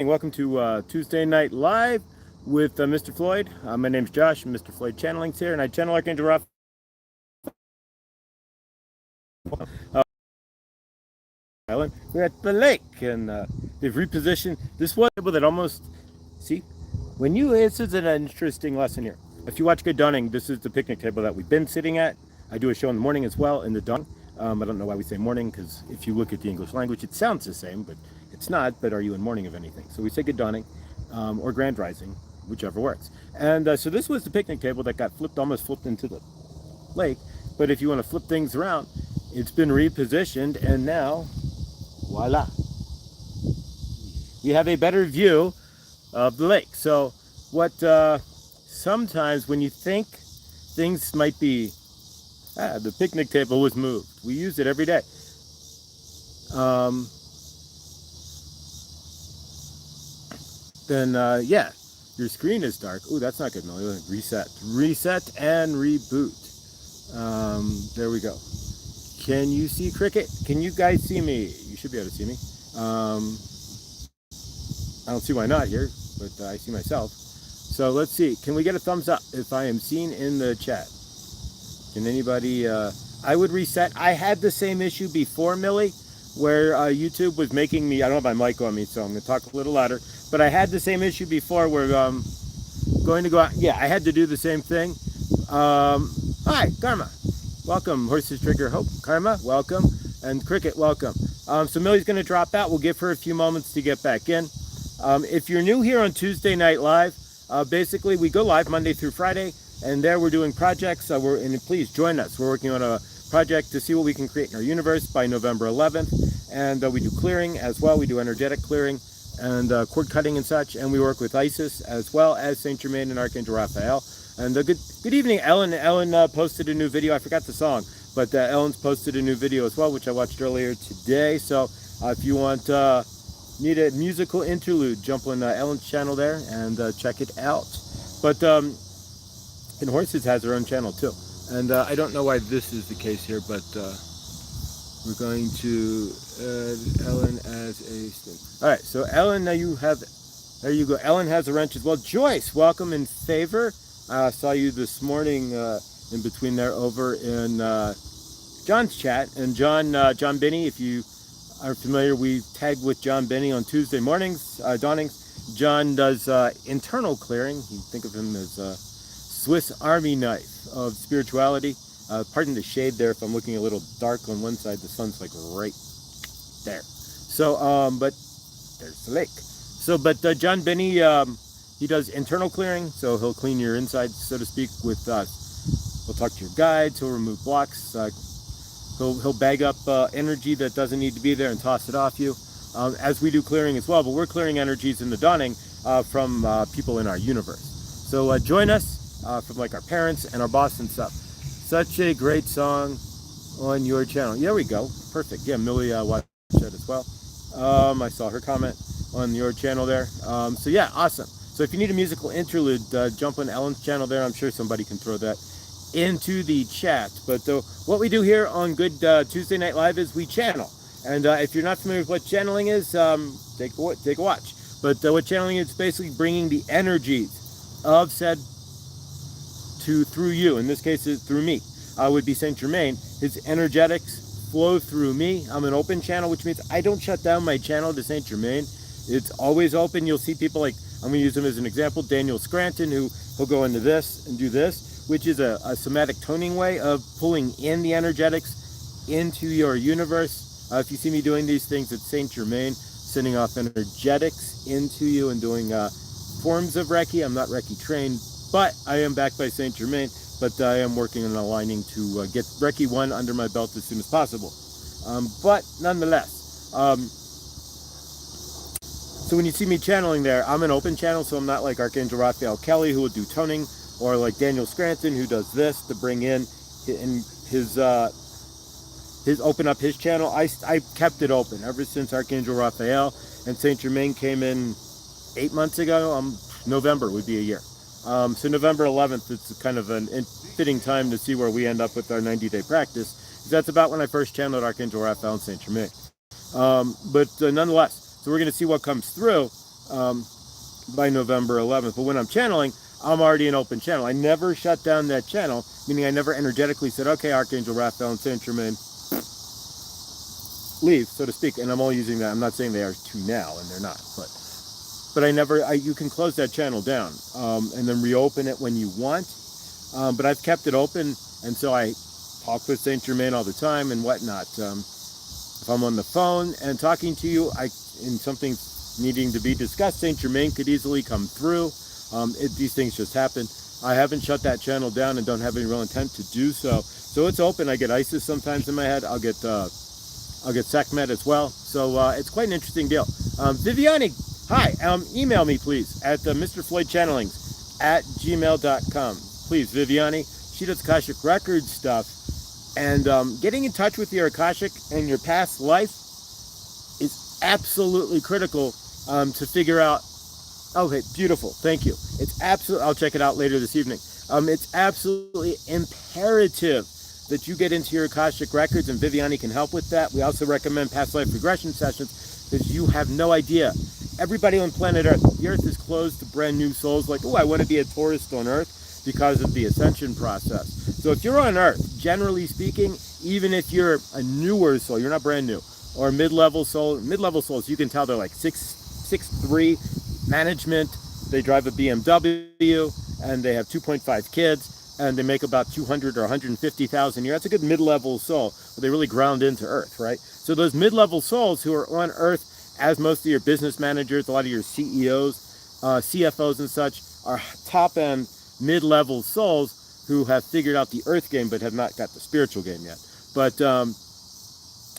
Welcome to Tuesday Night Live with Mr. Floyd. My name's Josh, and Mr. Floyd Channeling's here, and I channel Archangel Raphael. We're at the lake, and they've repositioned this one table that almost, see, this is an interesting lesson here. If you watch Good Dawning, this is the picnic table that we've been sitting at. I do a show in the morning as well in the dawn. I don't know why we say morning, because if you look at the English language, it sounds the same, but it's not. But are you in morning of anything? So we say Good Dawning or Grand Rising, whichever works. And so this was the picnic table that got almost flipped into the lake. But if you want to flip things around, it's been repositioned, and now, voila, we have a better view of the lake. So what sometimes when you think things might be, the picnic table was moved. We use it every day. Then yeah, your screen is dark. Ooh, that's not good. No, reset and reboot. There we go. Can you see Cricket? Can you guys see me? You should be able to see me. I don't see why not here, but I see myself. So let's see. Can we get a thumbs up if I am seen in the chat? Can anybody? I would reset. I had the same issue before, Millie, where YouTube was making me. I don't have my mic on me, so I'm going to talk a little louder. But I had the same issue before where going to go out. Yeah, I had to do the same thing. Hi, Karma. Welcome. Horses Trigger Hope. Karma, welcome. And Cricket, welcome. So Millie's going to drop out. We'll give her a few moments to get back in. If you're new here on Tuesday Night Live, basically we go live Monday through Friday, and there we're doing projects. And please join us. We're working on a project to see what we can create in our universe by November 11th. And we do clearing as well. We do energetic clearing and cord cutting and such. And we work with Isis as well as Saint Germain and Archangel Raphael. And good evening, Ellen. Ellen posted a new video. I forgot the song, but Ellen's posted a new video as well, which I watched earlier today. So if you need a musical interlude, jump on Ellen's channel there and check it out. But and Horses has her own channel too. And I don't know why this is the case here, but we're going to add Ellen as a sting. All right, so Ellen, now you have, there you go. Ellen has a wrench as well. Joyce, welcome in favor. I saw you this morning in between there over in John's chat. And John Binney, if you are familiar, we tag with John Binney on Tuesday mornings, dawnings. John does internal clearing. You think of him as a Swiss Army knife of spirituality. Pardon the shade there if I'm looking a little dark on one side. The sun's like right there. So, but there's the lake. So, but John Binney, he does internal clearing, so he'll clean your inside, so to speak, with us. He'll talk to your guides, he'll remove blocks, he'll bag up energy that doesn't need to be there and toss it off you, as we do clearing as well. But we're clearing energies in the dawning from people in our universe. So join us from like our parents and our boss and stuff. Such a great song on your channel. There we go. Perfect. Yeah, Millie watched that as well. I saw her comment on your channel there. So yeah, awesome. So if you need a musical interlude, jump on Ellen's channel there. I'm sure somebody can throw that into the chat. But what we do here on Good Tuesday Night Live is we channel. And if you're not familiar with what channeling is, take a watch. But what channeling is basically bringing the energies of said through you. In this case, it's through me. Would be Saint Germain. His energetics flow through me. I'm an open channel, which means I don't shut down my channel to Saint Germain. It's always open. You'll see people like, I'm going to use him as an example, Daniel Scranton, who he'll go into this and do this, which is a somatic toning way of pulling in the energetics into your universe. If you see me doing these things, it's Saint Germain sending off energetics into you and doing forms of Reiki. I'm not Reiki trained, but I am backed by Saint Germain. But I am working on aligning to get Reiki 1 under my belt as soon as possible. But nonetheless, so when you see me channeling there, I'm an open channel, so I'm not like Archangel Raphael Kelly, who will do toning, or like Daniel Scranton, who does this to bring in his open up his channel. I kept it open ever since Archangel Raphael and Saint Germain came in 8 months ago. November would be a year. So November 11th, it's kind of an fitting time to see where we end up with our 90-day practice. That's about when I first channeled Archangel Raphael and Saint Germain. But nonetheless, so we're going to see what comes through. by November 11th. But when I'm channeling, I'm already an open channel. I never shut down that channel, meaning I never energetically said, okay, Archangel Raphael and Saint Germain, leave, so to speak. And I'm only using that. I'm not saying they are to now, and they're not. But you can close that channel down and then reopen it when you want. But I've kept it open, and so I talk with Saint Germain all the time and whatnot. If I'm on the phone and talking to you, in something needing to be discussed, Saint Germain could easily come through. These things just happen. I haven't shut that channel down and don't have any real intent to do so. So it's open. I get Isis sometimes in my head. I'll get Sekhmet as well. So it's quite an interesting deal. Viviani, hi. Email me please at mrfloydchannelings@gmail.com. Please, Viviani. She does Akashic Record stuff. And getting in touch with your Akashic and your past life is absolutely critical to figure out. Okay, beautiful. Thank you. It's absolutely, I'll check it out later this evening. It's absolutely imperative that you get into your Akashic Records, and Viviani can help with that. We also recommend past life regression sessions because you have no idea. Everybody on planet Earth, the Earth is closed to brand new souls like, oh, I want to be a tourist on Earth because of the ascension process. So if you're on Earth, generally speaking, even if you're a newer soul, you're not brand new, or mid-level souls, you can tell they're like 6'3", management, they drive a BMW, and they have 2.5 kids, and they make about 200 or 150,000 a year. That's a good mid-level soul, but they really ground into Earth, right? So those mid-level souls who are on Earth, as most of your business managers, a lot of your CEOs, CFOs and such, are top-end mid-level souls who have figured out the Earth game but have not got the spiritual game yet. But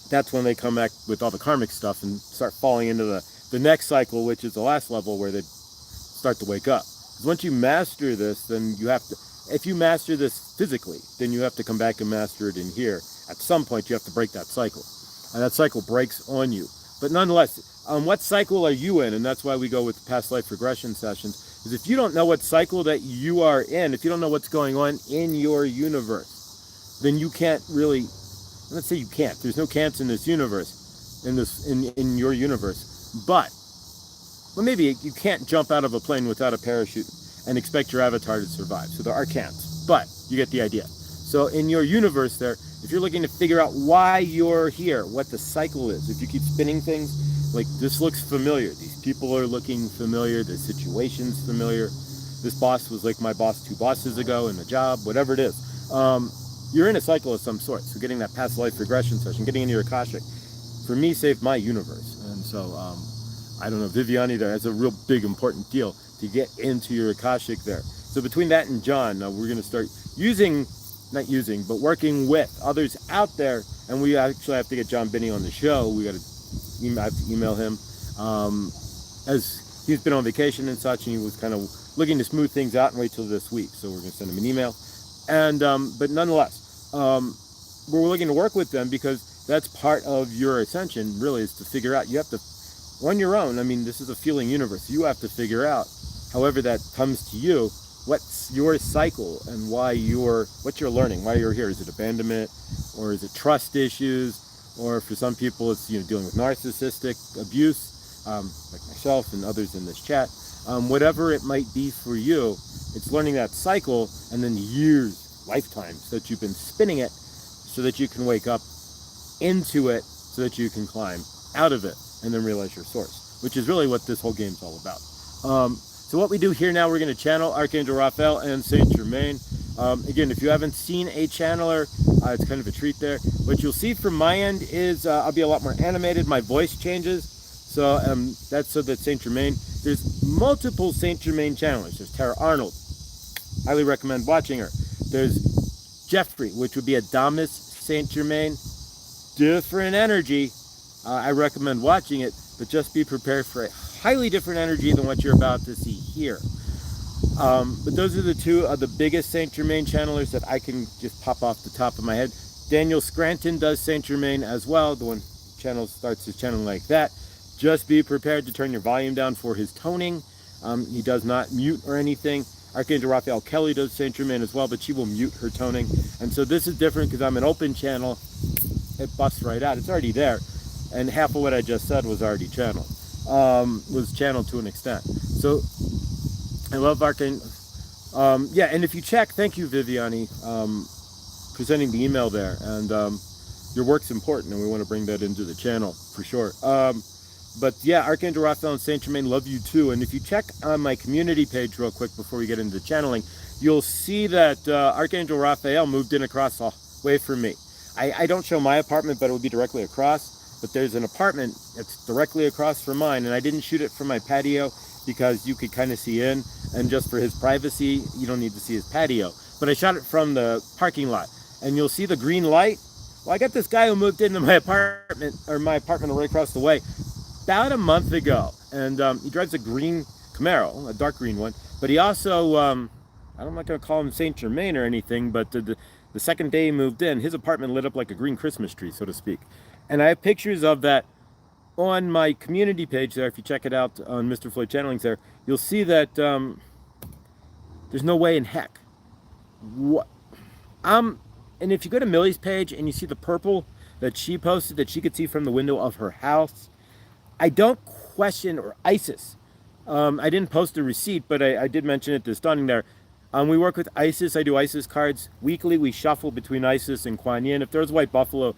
that's when they come back with all the karmic stuff and start falling into the next cycle, which is the last level where they start to wake up. Because once you master this, then you have to, if you master this physically, then you have to come back and master it in here. At some point, you have to break that cycle. And that cycle breaks on you. But nonetheless, what cycle are you in? And that's why we go with past life regression sessions. Is if you don't know what cycle that you are in, if you don't know what's going on in your universe, then you can't really, let's say you can't. There's no can'ts in this universe, in your universe. But maybe you can't jump out of a plane without a parachute and expect your avatar to survive. So there are can'ts, but you get the idea. So in your universe there, if you're looking to figure out why you're here, what the cycle is, if you keep spinning things, like this looks familiar, these people are looking familiar, the situation's familiar, this boss was like my boss 2 bosses ago in the job, whatever it is, you're in a cycle of some sort. So getting that past life regression session, getting into your Akashic, for me, saved my universe. And so I don't know, Viviani there, that's a real big important deal to get into your Akashic there. So between that and John, we're going to start but working with others out there. And we actually have to get John Binney on the show. We got to email him as he's been on vacation and such, and he was kind of looking to smooth things out and wait till this week. So we're going to send him an email. And but nonetheless, we're looking to work with them because that's part of your ascension, really, is to figure out, you have to, on your own, I mean, this is a feeling universe. You have to figure out, however that comes to you, what's your cycle and what you're learning, why you're here. Is it abandonment, or is it trust issues, or for some people it's dealing with narcissistic abuse, like myself and others in this chat. Whatever it might be for you, it's learning that cycle and then years, lifetimes that you've been spinning it so that you can wake up into it, so that you can climb out of it and then realize your source, which is really what this whole game's all about. So what we do here now, we're going to channel Archangel Raphael and Saint Germain. Again, if you haven't seen a channeler, it's kind of a treat there. What you'll see from my end is I'll be a lot more animated. My voice changes. So that's so that Saint Germain, there's multiple Saint Germain channelers. There's Tara Arnold. Highly recommend watching her. There's Jeffrey, which would be Adamus Saint Germain. Different energy. I recommend watching it, but just be prepared for a highly different energy than what you're about to see here. But those are the two of the biggest Saint Germain channelers that I can just pop off the top of my head. Daniel Scranton does Saint Germain as well. The one starts his channel like that. Just be prepared to turn your volume down for his toning. He does not mute or anything. Archangel Raphael Kelly does Saint Germain as well, but she will mute her toning. And so this is different because I'm an open channel. It busts right out. It's already there. And half of what I just said was already channeled. was channeled to an extent. So I love Archangel. Yeah, and if you check, thank you, Viviani, presenting the email there. And your work's important, and we want to bring that into the channel for sure. But yeah, Archangel Raphael and Saint Germain love you too. And if you check on my community page real quick before we get into the channeling, you'll see that Archangel Raphael moved in across the way from me. I don't show my apartment, but it would be directly across. But there's an apartment that's directly across from mine, and I didn't shoot it from my patio because you could kind of see in, and just for his privacy, you don't need to see his patio. But I shot it from the parking lot, and you'll see the green light. Well, I got this guy who moved into my apartment right across the way, about a month ago, and he drives a green Camaro, a dark green one. But he also, I'm not going to call him Saint Germain or anything, but the second day he moved in, his apartment lit up like a green Christmas tree, so to speak. And I have pictures of that on my community page there. If you check it out on Mr. Floyd Channelings there, you'll see that there's no way in heck. What? And if you go to Millie's page and you see the purple that she posted that she could see from the window of her house, I don't question, or ISIS. I didn't post a receipt, but I did mention it this stunning there. We work with ISIS. I do ISIS cards weekly. We shuffle between ISIS and Kuan Yin. If there's a White Buffalo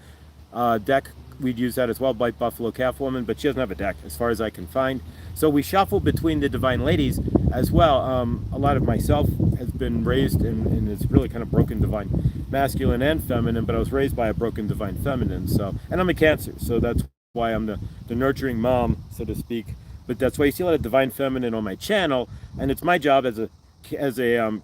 deck, we'd use that as well, White Buffalo Calf Woman, but she doesn't have a deck as far as I can find. So we shuffle between the Divine Ladies as well. A lot of myself has been raised in this really kind of broken Divine Masculine and Feminine, but I was raised by a broken Divine Feminine. So, and I'm a Cancer, so that's why I'm the nurturing mom, so to speak. But that's why you see a lot of Divine Feminine on my channel, and it's my job as a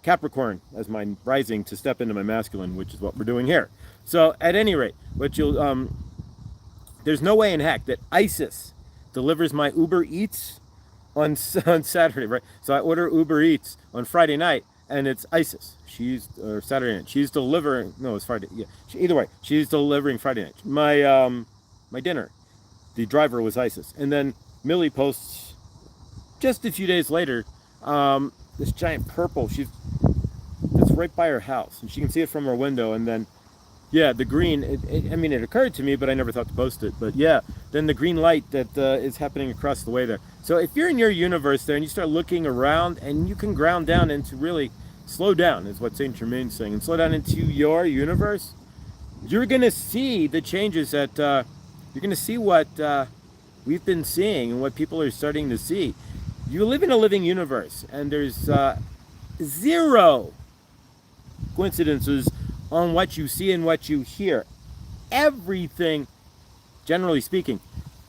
Capricorn, as my rising, to step into my masculine, which is what we're doing here. So at any rate, what you'll there's no way in heck that ISIS delivers my Uber Eats on Saturday, right? So I order Uber Eats on Friday night, and it's ISIS. Or Saturday night. She's delivering. No, it's Friday. Yeah. Either way, she's delivering Friday night. My dinner. The driver was ISIS, and then Millie posts just a few days later this giant purple. That's right by her house, and she can see it from her window, and then. Yeah, the green, it occurred to me, but I never thought to post it. But yeah, then the green light that is happening across the way there. So if you're in your universe there and you start looking around, and you can ground down into really slow down, is what Saint Germain's saying, and slow down into your universe, you're going to see the changes that, you're going to see what we've been seeing and what people are starting to see. You live in a living universe, and there's zero coincidences on what you see and what you hear. Everything, generally speaking,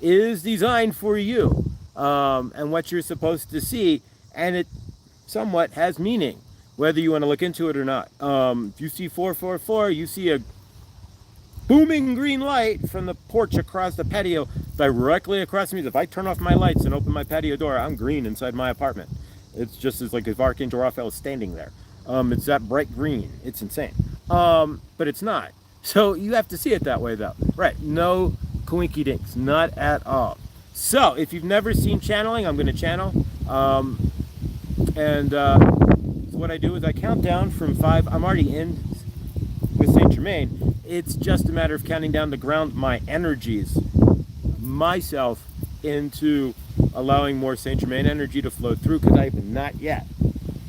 is designed for you and what you're supposed to see, and it somewhat has meaning, whether you want to look into it or not. If you see 444, you see a booming green light from the porch across the patio directly across me. If I turn off my lights and open my patio door, I'm green inside my apartment. It's just as like if Archangel Raphael is standing there. It's that bright green. It's insane. But it's not. So you have to see it that way, though. Right. No coinky dinks. Not at all. So if you've never seen channeling, I'm going to channel. So what I do is I count down from 5. I'm already in with Saint Germain. It's just a matter of counting down to ground my energies, myself, into allowing more Saint Germain energy to flow through, because I have not yet,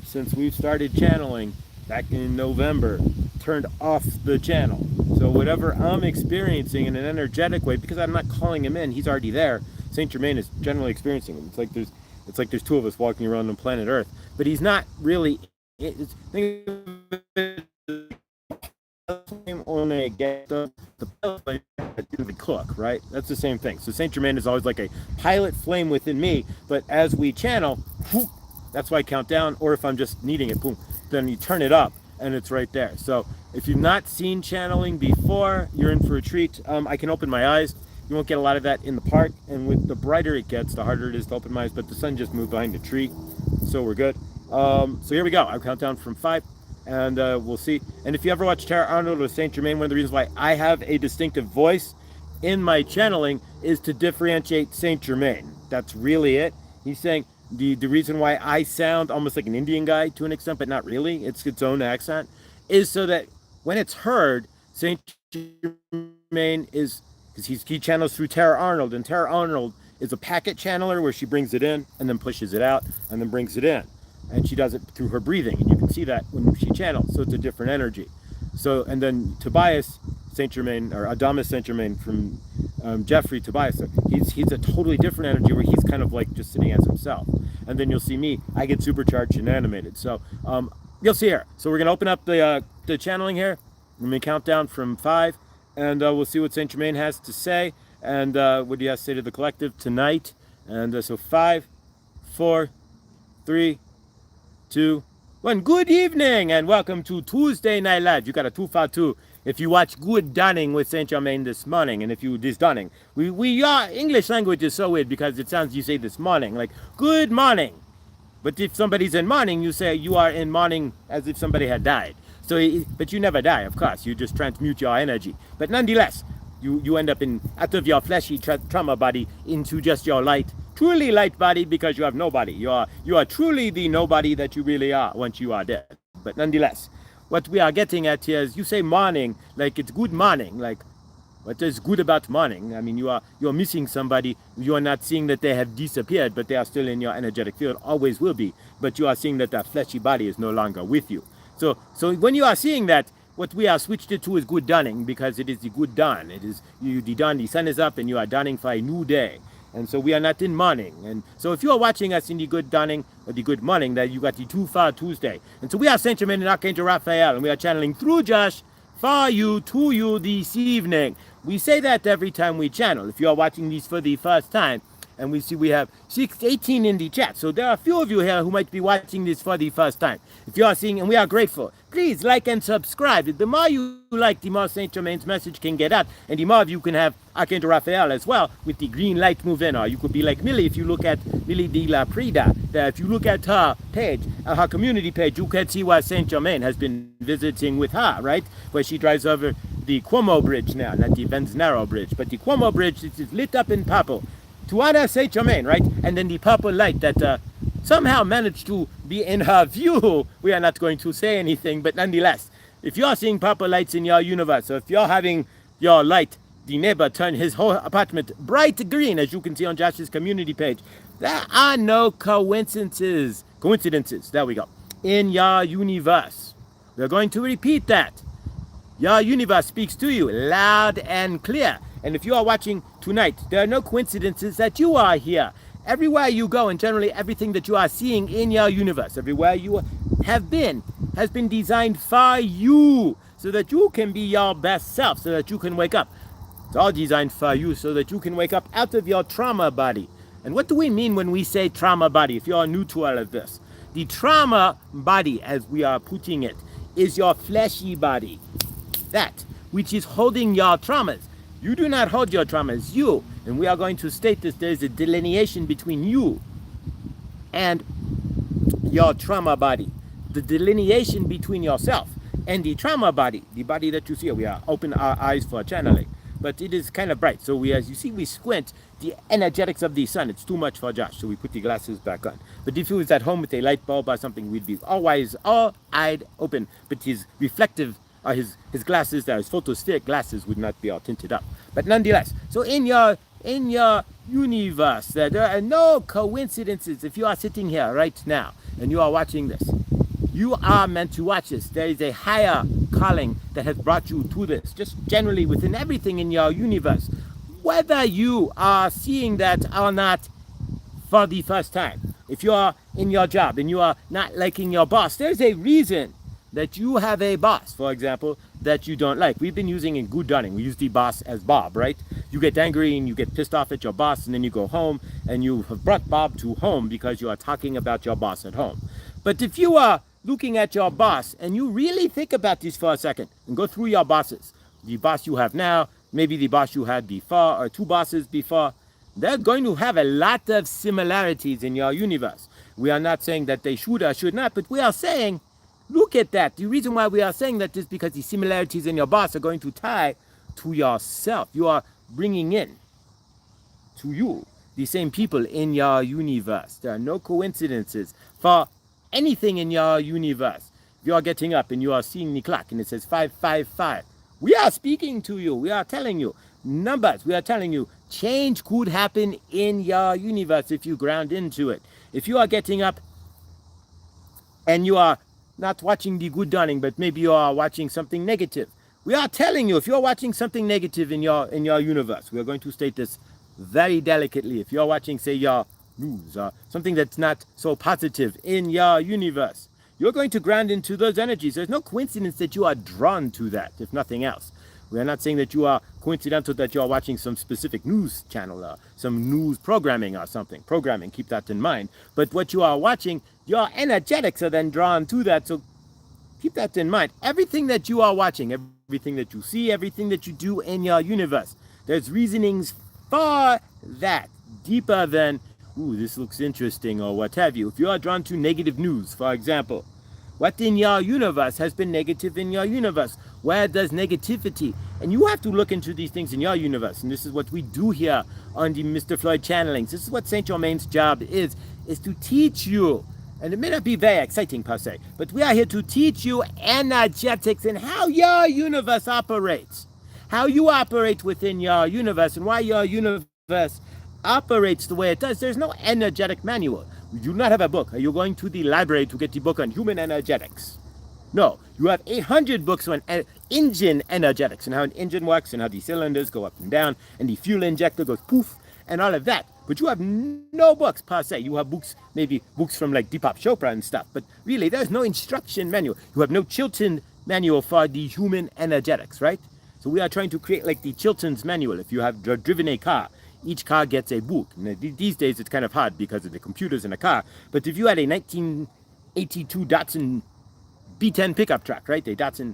since we've started channeling back in November, turned off the channel. So whatever I'm experiencing in an energetic way, because I'm not calling him in, he's already there. Saint Germain is generally experiencing him. It's like there's two of us walking around on planet Earth, but he's not really. Think of it on a the cook, right? That's the same thing. So Saint Germain is always like a pilot flame within me, but as we channel, that's why I count down, or if I'm just needing it, boom, then you turn it up and it's right there. So if you've not seen channeling before, you're in for a treat. I can open my eyes. You won't get a lot of that in the park, and with the brighter it gets, the harder it is to open my eyes, but the sun just moved behind a tree, so we're good. So here we go. I'll count down from 5, and we'll see. And if you ever watch Tara Arnold or Saint Germain, one of the reasons why I have a distinctive voice in my channeling is to differentiate Saint Germain. That's really it. He's saying the reason why I sound almost like an Indian guy to an extent, but not really, it's its own accent, is so that when it's heard, Saint Germain is, because he channels through Tara Arnold, and Tara Arnold is a packet channeler where she brings it in and then pushes it out and then brings it in. And she does it through her breathing. And you can see that when she channels. So it's a different energy. So, and then Tobias Saint Germain, or Adamus Saint Germain from Jeffrey Tobias, he's a totally different energy where he's kind of like just sitting as himself. And then you'll see me, I get supercharged and animated. So you'll see here. So we're going to open up the channeling here. We're going to count down from 5, and we'll see what Saint Germain has to say, and what he has to say to the collective tonight. And so 5, 4, 3, 2, 1. Good evening, and welcome to Tuesday Night Live. You got a 2-for-2 if you watch Good Dunning with Saint Germain this morning, and if you this Dunning. Your English language is so weird because it sounds you say this morning, like good morning. But if somebody's in mourning, you say you are in mourning as if somebody had died. So, but you never die, of course. You just transmute your energy. But nonetheless, you end up out of your fleshy trauma body into just your light, truly light body, because you have nobody. You are truly the nobody that you really are once you are dead. But nonetheless, what we are getting at here is you say morning, like it's good morning, like what is good about morning? I mean, you're missing somebody. You are not seeing that they have disappeared, but they are still in your energetic field, always will be. But you are seeing that that fleshy body is no longer with you. So when you are seeing that, what we are switched it to is good dawning, because it is the good dawn. It is the dawn, the sun is up, and you are dawning for a new day. And so we are not in morning. And so if you are watching us in the good dawning or the good morning, that you got the 2-for Tuesday. And so we are Saint Germain and Archangel Raphael, and we are channeling through Josh for you, to you this evening. We say that every time we channel. If you are watching these for the first time, and we see we have 18 in the chat. So there are a few of you here who might be watching this for the first time. If you are seeing, and we are grateful, please like and subscribe. The more you like, the more Saint Germain's message can get out, and the more of you can have Archangel Raphael as well with the green light move in. Or you could be like Millie if you look at Millie de la Prida. If you look at her page, her community page, you can see where Saint Germain has been visiting with her, right? Where she drives over the Cuomo Bridge now, not the Venzanaro Bridge, but the Cuomo Bridge, it is lit up in purple to honor Saint Germain, right? And then the purple light that somehow managed to be in her view. We are not going to say anything, but nonetheless, if you're seeing purple lights in your universe, or if you're having your light, the neighbor turn his whole apartment bright green, as you can see on Josh's community page, there are no coincidences, there we go, in your universe. We're going to repeat that. Your universe speaks to you loud and clear. And if you are watching tonight, there are no coincidences that you are here. Everywhere you go, and generally everything that you are seeing in your universe, everywhere you have been, has been designed for you, so that you can be your best self, so that you can wake up. It's all designed for you, so that you can wake up out of your trauma body. And what do we mean when we say trauma body, if you are new to all of this? The trauma body, as we are putting it, is your fleshy body. That which is holding your traumas. You do not hold your traumas, you. And we are going to state this, there's a delineation between you and your trauma body. The delineation between yourself and the trauma body, the body that you see. We are open our eyes for channeling, but it is kind of bright. So as you see, we squint the energetics of the sun. It's too much for Josh, so we put the glasses back on. But if he was at home with a light bulb or something, we'd be always all-eyed open. But his reflective, his glasses, his photospheric glasses would not be all tinted up. But nonetheless, so in your universe, there are no coincidences. If you are sitting here right now and you are watching this, you are meant to watch this. There is a higher calling that has brought you to this, just generally within everything in your universe. Whether you are seeing that or not for the first time, if you are in your job and you are not liking your boss, there's a reason that you have a boss, for example, that you don't like. We've been using in good dunning. We use the boss as Bob, right? You get angry and you get pissed off at your boss, and then you go home and you have brought Bob to home because you are talking about your boss at home. But if you are looking at your boss and you really think about this for a second and go through your bosses, the boss you have now, maybe the boss you had before, or 2 bosses before, they're going to have a lot of similarities in your universe. We are not saying that they should or should not, but we are saying, look at that. The reason why we are saying that is because the similarities in your boss are going to tie to yourself. You are bringing in to you the same people in your universe. There are no coincidences for anything in your universe. If you are getting up and you are seeing the clock and it says 555, we are speaking to you. We are telling you numbers. We are telling you, change could happen in your universe if you ground into it. If you are getting up and you are not watching the good dawning, but maybe you are watching something negative. We are telling you, if you're watching something negative in your universe, we are going to state this very delicately. If you're watching, say, your news or something that's not so positive in your universe, you're going to ground into those energies. There's no coincidence that you are drawn to that, if nothing else. We are not saying that you are coincidental that you are watching some specific news channel or some news programming or something. Programming, keep that in mind. But what you are watching, your energetics are then drawn to that. So keep that in mind. Everything that you are watching, everything that you see, everything that you do in your universe, there's reasonings for that, deeper than, ooh, this looks interesting or what have you. If you are drawn to negative news, for example, what in your universe has been negative in your universe? Where does negativity? And you have to look into these things in your universe. And this is what we do here on the Mr. Floyd channelings. This is what Saint Germain's job is to teach you. And it may not be very exciting per se, but we are here to teach you energetics and how your universe operates. How you operate within your universe and why your universe operates the way it does. There's no energetic manual. You do not have a book. Are you going to the library to get the book on human energetics? No, you have 800 books on engine energetics and how an engine works and how the cylinders go up and down and the fuel injector goes poof and all of that. But you have no books per se. You have books, maybe books from like Deepak Chopra and stuff. But really, there's no instruction manual. You have no Chilton manual for the human energetics, right? So we are trying to create like the Chilton's manual. If you have driven a car, each car gets a book. And these days it's kind of hard because of the computers in a car. But if you had a 1982 Datsun B10 pickup truck, right? A Datsun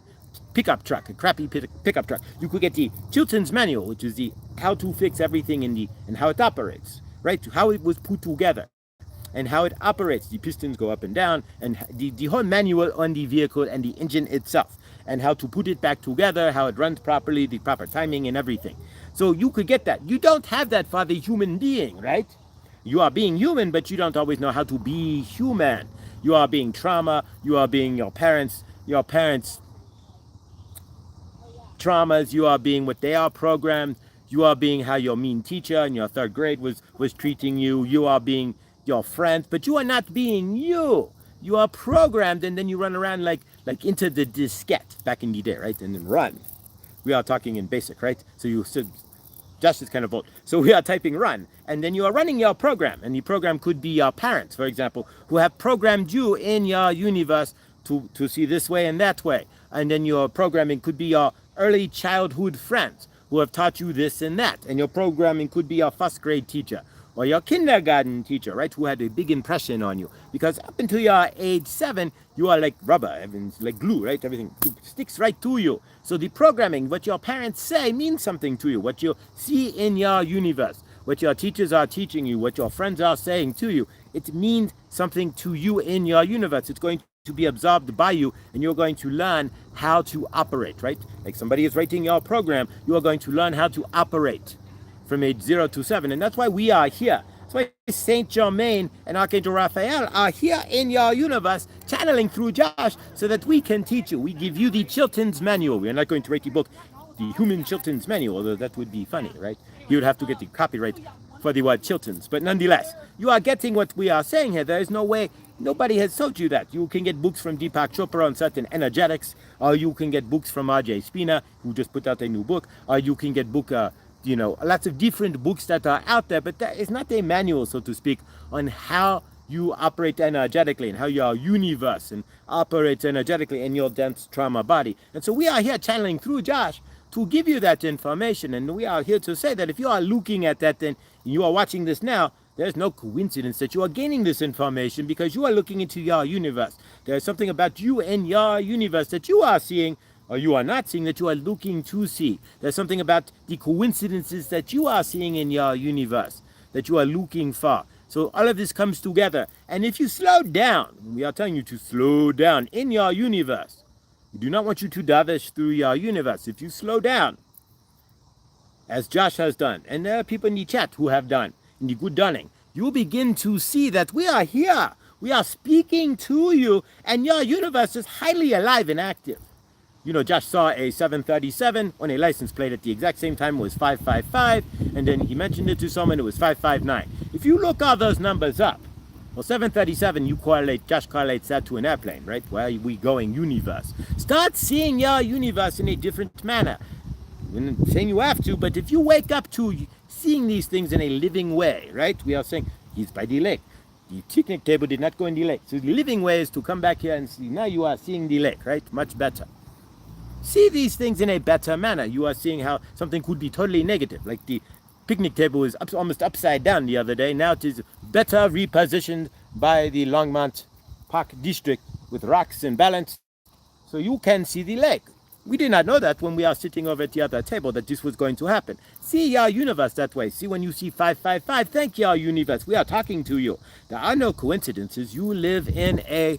pickup truck, a crappy pickup truck, you could get the Chilton's manual, which is the how to fix everything and how it operates, right? How it was put together and how it operates. The pistons go up and down and the whole manual on the vehicle and the engine itself and how to put it back together, how it runs properly, the proper timing and everything. So you could get that. You don't have that for the human being, right? You are being human, but you don't always know how to be human. You are being trauma. You are being your parents' traumas. You are being what they are programmed. You are being how your mean teacher in your third grade was treating you. You are being your friends, but you are not being you. You are programmed, and then you run around like into the diskette back in the day, right? And then run. We are talking in basic, right? So you said, Josh is kind of old. So we are typing run, and then you are running your program, and the program could be your parents, for example, who have programmed you in your universe to see this way and that way. And then your programming could be your early childhood friends who have taught you this and that. And your programming could be your first grade teacher or your kindergarten teacher, right, who had a big impression on you. Because up until your age 7, you are like rubber, everything's like glue, right? Everything sticks right to you. So the programming, what your parents say means something to you. What you see in your universe, what your teachers are teaching you, what your friends are saying to you, it means something to you in your universe. It's going to be absorbed by you, and you're going to learn how to operate, right? Like somebody is writing your program, you are going to learn how to operate from age 0 to 7. And that's why we are here. That's why Saint Germain and Archangel Raphael are here in your universe, channeling through Josh, so that we can teach you. We give you the Chilton's manual. We are not going to write the book, the Human Chilton's Manual, although that would be funny, right? You would have to get the copyright for the word Chilton's. But nonetheless, you are getting what we are saying here. There is no way, nobody has told you that. You can get books from Deepak Chopra on certain energetics, or you can get books from R.J. Spina, who just put out a new book, or you can get lots of different books that are out there, but that is not a manual, so to speak, on how you operate energetically and how your universe and operates energetically in your dense trauma body. And so we are here channeling through Josh to give you that information. And we are here to say that if you are looking at that and you are watching this now, there's no coincidence that you are gaining this information because you are looking into your universe. There's something about you and your universe that you are seeing or you are not seeing that you are looking to see. There's something about the coincidences that you are seeing in your universe that you are looking for. So all of this comes together. And if you slow down, we are telling you to slow down in your universe. We do not want you to davish through your universe. If you slow down, as Josh has done, and there are people in the chat who have done, in the good dawning, you'll begin to see that we are here. We are speaking to you, and your universe is highly alive and active. Josh saw a 737 on a license plate at the exact same time. It was 555, and then he mentioned it to someone. It was 559. If you look all those numbers up, well, 737, Josh correlates that to an airplane, right? Where are we going? Universe. Start seeing your universe in a different manner. I'm not saying you have to, but if you wake up to seeing these things in a living way, right? We are saying he's by the lake. The picnic table did not go in the lake. So the living way is to come back here and see. Now you are seeing the lake, right? Much better. See these things in a better manner. You are seeing how something could be totally negative, like the picnic table was almost upside down the other day. Now it is better repositioned by the Longmont Park District with rocks and balance, so you can see the lake. We did not know that when we are sitting over at the other table that this was going to happen. See your universe that way. See when you see 555, thank you, our universe. We are talking to you. There are no coincidences. You live in a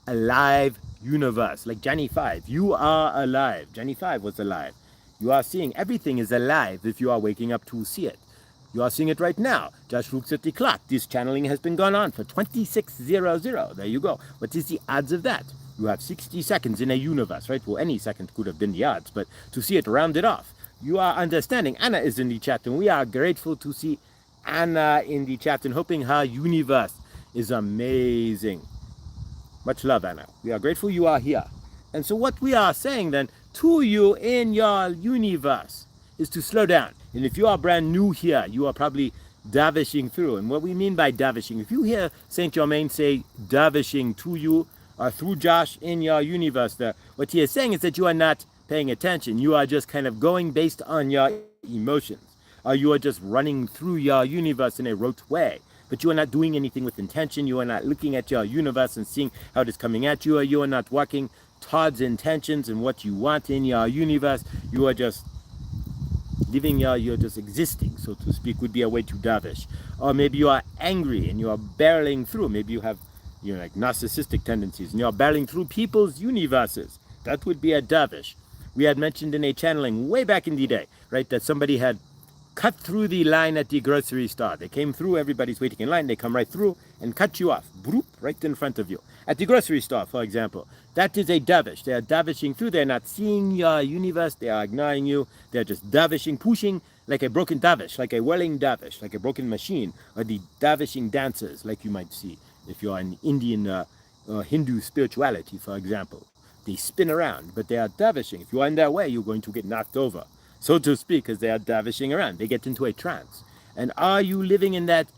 alive universe, like Johnny 5. You are alive. Johnny 5 was alive. You are seeing everything is alive if you are waking up to see it. You are seeing it right now. Josh looks at the clock. This channeling has been going on for 2600. There you go. What is the odds of that? You have 60 seconds in a universe, right? Well, any second could have been the odds, but to see it rounded off, you are understanding. Anna is in the chat, and we are grateful to see Anna in the chat and hoping her universe is amazing. Much love, Anna. We are grateful you are here. And so what we are saying then to you in your universe is to slow down. And if you are brand new here, you are probably davishing through. And what we mean by davishing, if you hear Saint Germain say davishing to you or through Josh in your universe, what he is saying is that you are not paying attention. You are just kind of going based on your emotions. Or you are just running through your universe in a rote way. But you are not doing anything with intention. You are not looking at your universe and seeing how it is coming at you. Or you are not walking towards intentions and what you want in your universe. You are just living you're just existing, so to speak, would be a way to davish. Or maybe you are angry and you are barreling through. Maybe you have like narcissistic tendencies and you're barreling through people's universes. That would be a davish. We had mentioned in a channeling way back in the day, right, that somebody had cut through the line at the grocery store. They came through, everybody's waiting in line, they come right through and cut you off, broop, right in front of you. At the grocery store, for example, that is a davish. They are davishing through, they're not seeing your universe, they are ignoring you, they're just davishing, pushing like a broken davish, like a whirling davish, like a broken machine, or the davishing dancers, like you might see if you're in Indian Hindu spirituality, for example. They spin around, but they are davishing. If you are in their way, you're going to get knocked over, so to speak, because they are davishing around. They get into a trance. And are you living in that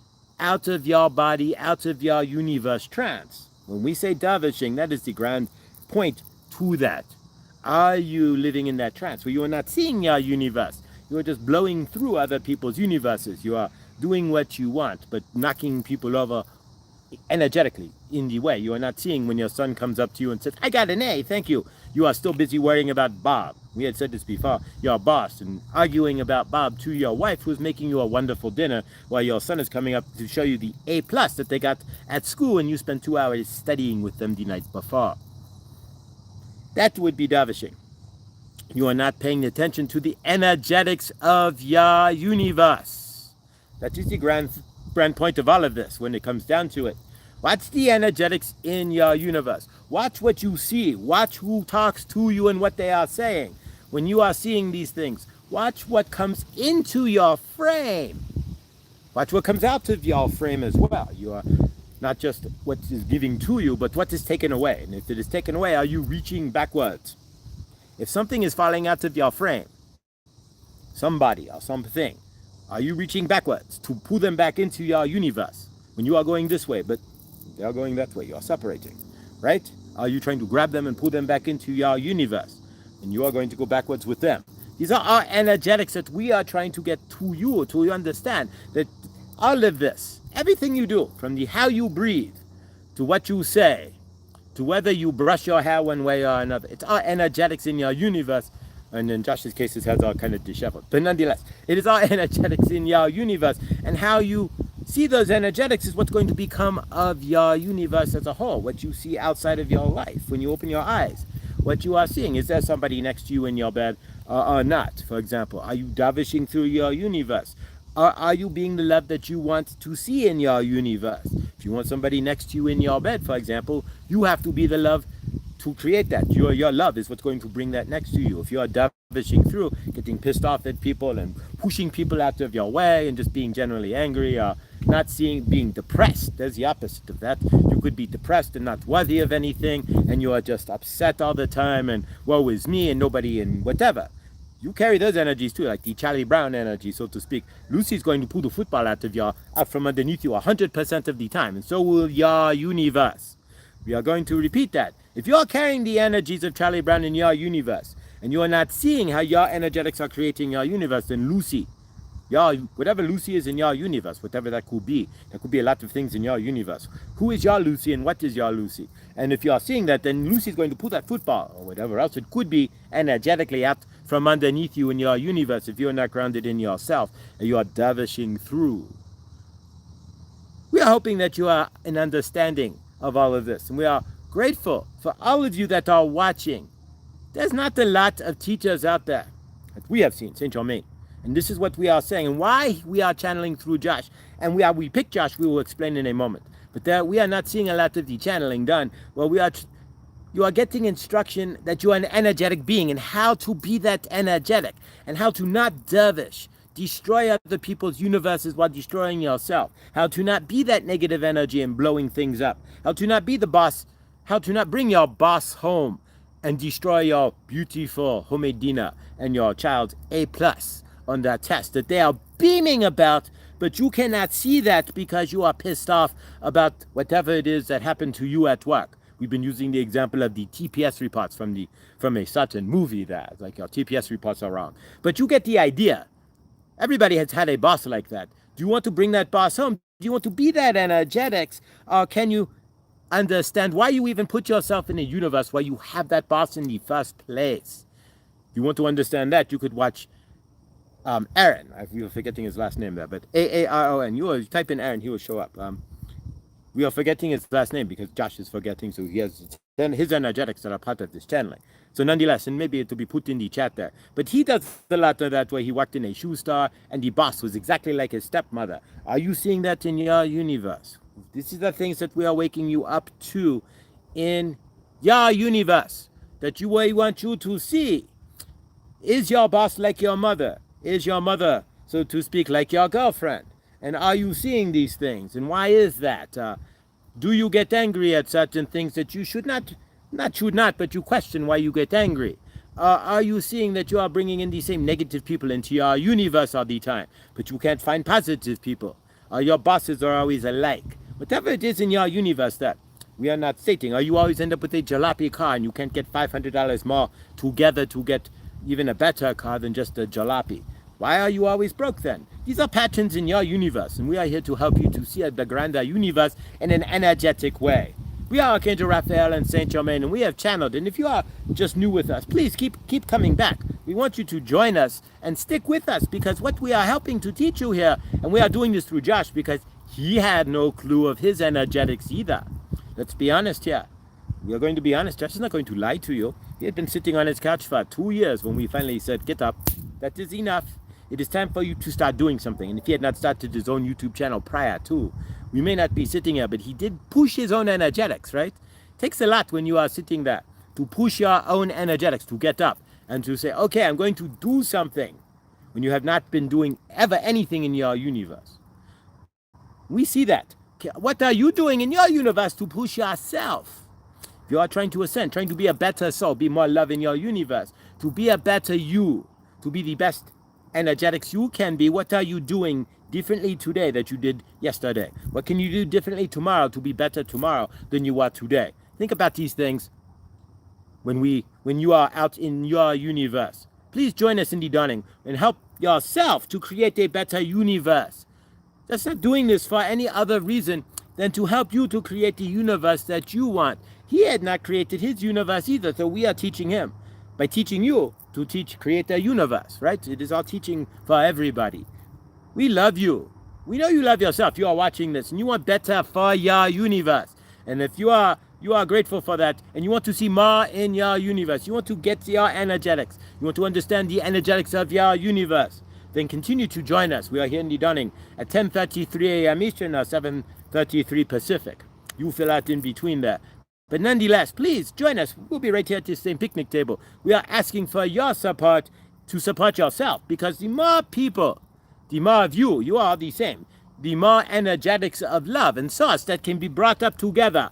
out of your body, out of your universe trance? When we say davishing, that is the grand point to that. Are you living in that trance where you are not seeing your universe? You are just blowing through other people's universes. You are doing what you want, but knocking people over energetically in the way. You are not seeing when your son comes up to you and says, I got an A, thank you. You are still busy worrying about Bob. We had said this before, your boss, and arguing about Bob to your wife who's making you a wonderful dinner while your son is coming up to show you the A+ that they got at school and you spent 2 hours studying with them the night before. That would be davishing. You are not paying attention to the energetics of your universe. That is the grand point of all of this when it comes down to it. Watch the energetics in your universe. Watch what you see. Watch who talks to you and what they are saying. When you are seeing these things, watch what comes into your frame. Watch what comes out of your frame as well. You are not just what is giving to you, but what is taken away. And if it is taken away, are you reaching backwards? If something is falling out of your frame, somebody or something, are you reaching backwards to pull them back into your universe? When you are going this way, but they are going that way, you are separating, right? Are you trying to grab them and pull them back into your universe? And you are going to go backwards with them. These are our energetics that we are trying to get to you, to understand that all of this, everything you do, from the how you breathe, to what you say, to whether you brush your hair one way or another, it's our energetics in your universe. And in Josh's case, it has all kind of disheveled. But nonetheless, it is our energetics in your universe. And how you see those energetics is what's going to become of your universe as a whole. What you see outside of your life when you open your eyes. What you are seeing. Is there somebody next to you in your bed or not, for example? Are you davishing through your universe? Or are you being the love that you want to see in your universe? If you want somebody next to you in your bed, for example, you have to be the love to create that. Your love is what's going to bring that next to you. If you're davishing through, getting pissed off at people and pushing people out of your way and just being generally angry, or not being depressed, there's the opposite of that. You could be depressed and not worthy of anything, and you are just upset all the time, and woe is me, and nobody, and whatever. You carry those energies too, like the Charlie Brown energy, so to speak. Lucy's going to pull the football out from underneath you 100% of the time, and so will your universe. We are going to repeat that. If you're carrying the energies of Charlie Brown in your universe, and you are not seeing how your energetics are creating your universe, then Lucy, whatever Lucy is in your universe, whatever that could be, there could be a lot of things in your universe. Who is your Lucy and what is your Lucy? And if you are seeing that, then Lucy's going to pull that football, or whatever else it could be, energetically out from underneath you in your universe if you're not grounded in yourself and you are davishing through. We are hoping that you are an understanding of all of this, and we are grateful for all of you that are watching. There's not a lot of teachers out there that we have seen, Saint Germain. And this is what we are saying, and why we are channeling through Josh. And we pick Josh, we will explain in a moment. But we are not seeing a lot of the channeling done. Well, you are getting instruction that you are an energetic being, and how to be that energetic, and how to not dervish, destroy other people's universes while destroying yourself. How to not be that negative energy and blowing things up. How to not be the boss. How to not bring your boss home and destroy your beautiful homemade dinner and your child's A+ on that test that they are beaming about, but you cannot see that because you are pissed off about whatever it is that happened to you at work. We've been using the example of the TPS reports from a certain movie that, like, your TPS reports are wrong. But you get the idea. Everybody has had a boss like that. Do you want to bring that boss home? Do you want to be that energetics? Or can you understand why you even put yourself in a universe where you have that boss in the first place? If you want to understand that, you could watch Aaron. We were forgetting his last name there, but Aaron. You will type in Aaron, he will show up. We are forgetting his last name because Josh is forgetting, so he has his energetics that are part of this channeling. So nonetheless, and maybe it will be put in the chat there. But he does a lot of that where he worked in a shoe store and the boss was exactly like his stepmother. Are you seeing that in your universe? This is the things that we are waking you up to in your universe, that we want you to see. Is your boss like your mother? Is your mother, so to speak, like your girlfriend? And are you seeing these things? And why is that? Do you get angry at certain things that you should not, but you question why you get angry? Are you seeing that you are bringing in the same negative people into your universe all the time, but you can't find positive people? Your bosses are always alike. Whatever it is in your universe that we are not stating, or you always end up with a jalopy car and you can't get $500 more together to get even a better car than just a jalopy. Why are you always broke then? These are patterns in your universe, and we are here to help you to see the grander universe in an energetic way. We are Archangel Raphael and Saint Germain, and we have channeled. And if you are just new with us, please keep coming back. We want you to join us and stick with us, because what we are helping to teach you here, and we are doing this through Josh because he had no clue of his energetics either. Let's be honest here. We are going to be honest. Josh is not going to lie to you. He had been sitting on his couch for 2 years when we finally said, get up. That is enough. It is time for you to start doing something. And if he had not started his own YouTube channel prior to, we may not be sitting here, but he did push his own energetics, right? It takes a lot when you are sitting there to push your own energetics, to get up and to say, okay, I'm going to do something, when you have not been doing ever anything in your universe. We see that. What are you doing in your universe to push yourself? If you are trying to ascend, trying to be a better soul, be more love in your universe, to be a better you, to be the best energetics you can be, what are you doing differently today that you did yesterday? What can you do differently tomorrow to be better tomorrow than you are today? Think about these things when you are out in your universe. Please join us in the dawning and help yourself to create a better universe. That's not doing this for any other reason than to help you to create the universe that you want. He had not created his universe either, so we are teaching him by teaching you to create a universe, right? It is all teaching for everybody. We love you. We know you love yourself. You are watching this and you want better for your universe. And if you are grateful for that, and you want to see more in your universe, you want to get your energetics, you want to understand the energetics of your universe, then continue to join us. We are here in the dawning at 10:33 a.m. Eastern or 7:33 Pacific. You fill out in between there. But nonetheless, please join us. We'll be right here at this same picnic table. We are asking for your support to support yourself, because the more people, the more of you are the same, the more energetics of love and source that can be brought up together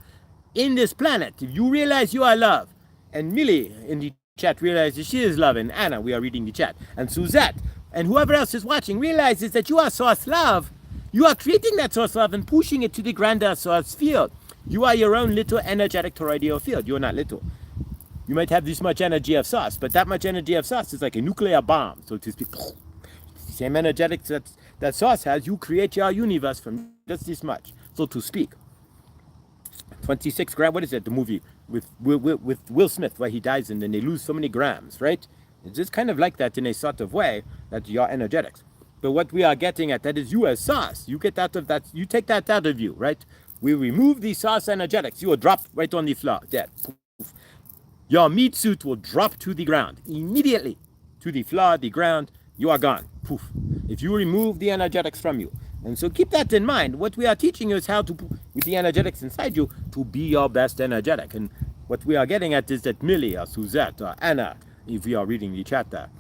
in this planet. If you realize you are love, and Millie in the chat realizes she is love, and Anna, we are reading the chat, and Suzette, and whoever else is watching realizes that you are source love, you are creating that source love and pushing it to the grander source field. You are your own little energetic toroidal field. You are not little. You might have this much energy of source, but that much energy of source is like a nuclear bomb, so to speak. The same energetics that source has, you create your universe from just this much, so to speak. 26 grams, what is it, the movie with Will Smith, where he dies and then they lose so many grams, right? It's just kind of like that in a sort of way, that's your energetics. But what we are getting at, that is you as source, you get out of that, you take that out of you, right? We remove the source energetics, you will drop right on the floor, dead. Your meat suit will drop to the ground immediately, to the floor, the ground. You are gone. Poof. If you remove the energetics from you. And so keep that in mind. What we are teaching you is how to, with the energetics inside you, to be your best energetic. And what we are getting at is that Millie or Suzette or Anna, if we are reading the chat there,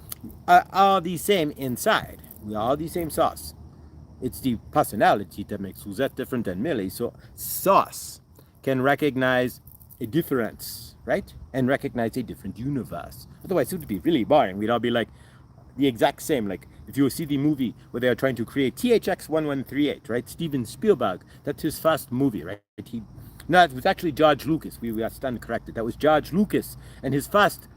are the same inside. We are all the same sauce. It's the personality that makes Suzette different than Millie. So sauce can recognize a difference, right? And recognize a different universe. Otherwise, it would be really boring. We'd all be like the exact same. Like if you see the movie where they are trying to create THX 1138, right? Steven Spielberg, that's his first movie, right? No, it was actually George Lucas. We are stunned corrected. That was George Lucas and his first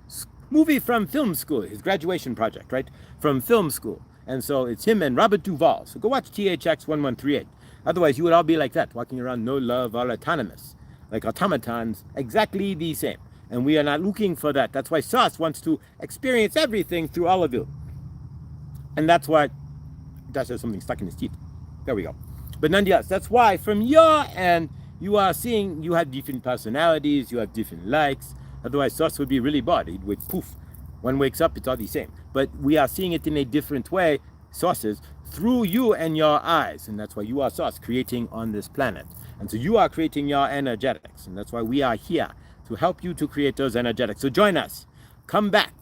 movie from film school, his graduation project, right? From film school. And so it's him and Robert Duvall. So go watch THX 1138. Otherwise, you would all be like that, walking around no love, all autonomous, like automatons, exactly the same. And we are not looking for that. That's why Sauce wants to experience everything through all of you. And that's why, Dash has something stuck in his teeth. There we go. But nonetheless, that's why from your end, you are seeing you have different personalities, you have different likes. Otherwise, Sauce would be really bored. It would poof. One wakes up, it's all the same. But we are seeing it in a different way, Sauces, through you and your eyes. And that's why you are Sauce, creating on this planet. And so you are creating your energetics. And that's why we are here to help you to create those energetics. So join us. Come back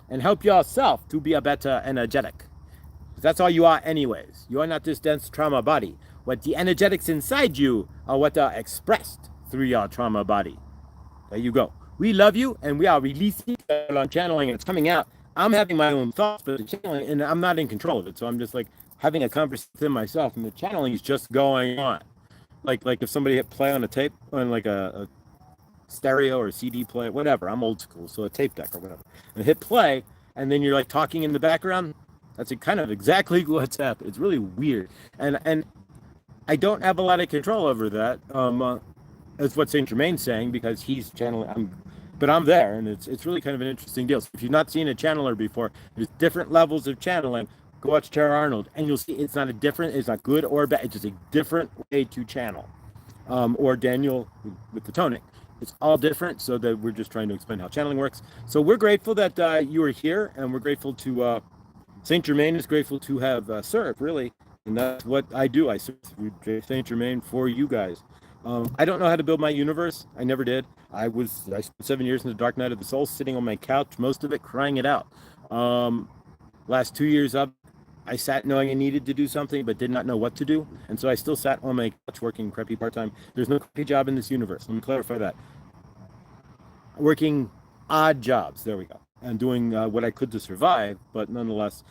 and help yourself to be a better energetic. That's all you are anyways. You are not this dense trauma body. What the energetics inside you are what are expressed through your trauma body. There you go. We love you, and we are releasing on channeling, and it's coming out. I'm having my own thoughts, but the channeling, and I'm not in control of it. So I'm just like having a conversation with myself, and the channeling is just going on. Like if somebody hit play on a tape, on like a stereo or CD player, whatever. I'm old school, so a tape deck or whatever. And hit play, and then you're like talking in the background. That's kind of exactly what's happening. It's really weird, and I don't have a lot of control over that. That's what Saint Germain's saying, because he's channeling. But I'm there, and it's really kind of an interesting deal. So if you've not seen a channeler before, there's different levels of channeling. Go watch Tara Arnold, and you'll see it's not it's not good or bad. It's just a different way to channel. Or Daniel with the toning. It's all different, so that we're just trying to explain how channeling works. So we're grateful that you are here, and we're grateful to Saint Germain is grateful to have served, really. And that's what I do. I serve through Saint Germain for you guys. I don't know how to build my universe. I never did. I spent 7 years in the dark night of the soul, sitting on my couch, most of it crying it out. Last 2 years up, I sat knowing I needed to do something, but did not know what to do. And so I still sat on my couch working crappy part-time. There's no crappy job in this universe. Let me clarify that. Working odd jobs, there we go. And doing what I could to survive, but nonetheless,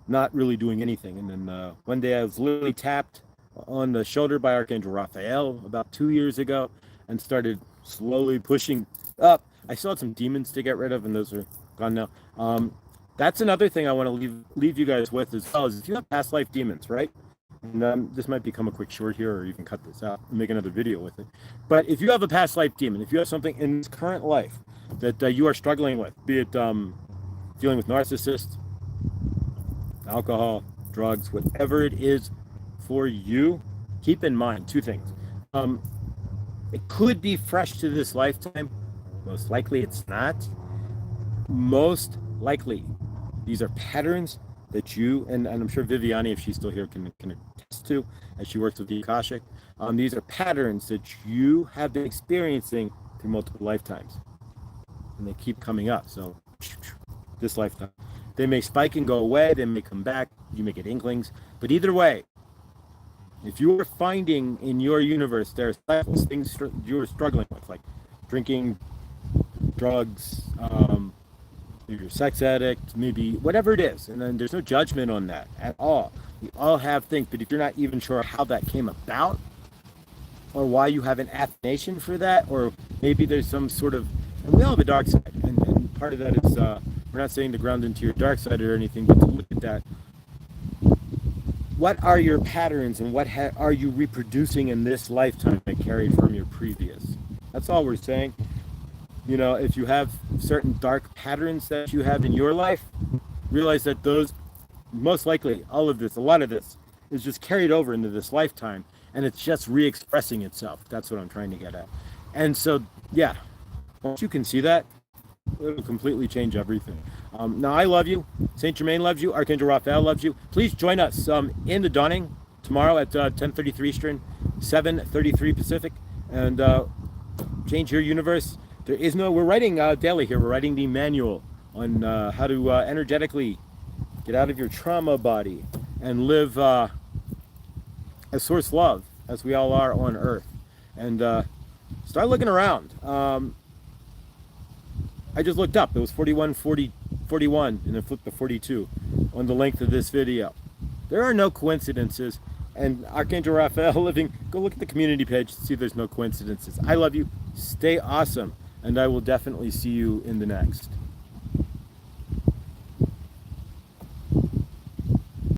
not really doing anything. And then one day I was literally tapped on the shoulder by Archangel Raphael about 2 years ago, and started slowly pushing up. I still had some demons to get rid of, and those are gone now. That's another thing I want to leave you guys with as well, is if you have past life demons, right? And this might become a quick short here, or even cut this out and make another video with it. But if you have a past life demon, if you have something in this current life that you are struggling with, be it dealing with narcissists, alcohol, drugs, whatever it is for you, keep in mind two things. It could be fresh to this lifetime. Most likely it's not. Most likely these are patterns that you, and I'm sure Viviani, if she's still here, can attest to, as she works with the Akashic. These are patterns that you have been experiencing through multiple lifetimes. And they keep coming up. So this lifetime. They may spike and go away, they may come back, you may get inklings. But either way, if you are finding in your universe there are cycles, things you're struggling with, like drinking, drugs, maybe you're a sex addict, maybe whatever it is, and then there's no judgment on that at all. We all have things, but if you're not even sure how that came about, or why you have an affirmation for that, or maybe there's some sort of, and we all have a dark side, and part of that is, we're not saying to ground into your dark side or anything, but to look at that. What are your patterns, and what are you reproducing in this lifetime that carried from your previous? That's all we're saying. You know, if you have certain dark patterns that you have in your life, realize that those, most likely, all of this, a lot of this, is just carried over into this lifetime, and it's just re-expressing itself. That's what I'm trying to get at. And so, yeah, once you can see that, it'll completely change everything. Now, I love you. Saint Germain loves you. Archangel Raphael loves you. Please join us in the dawning tomorrow at 10:33 Eastern, 7:33 Pacific, and change your universe. There is no, we're writing daily here. We're writing the manual on how to energetically get out of your trauma body and live as source love, as we all are on Earth. And start looking around. I just looked up. It was 41, and then flipped to 42 on the length of this video. There are no coincidences. And Archangel Raphael living, go look at the community page to see if there's no coincidences. I love you. Stay awesome. And I will definitely see you in the next.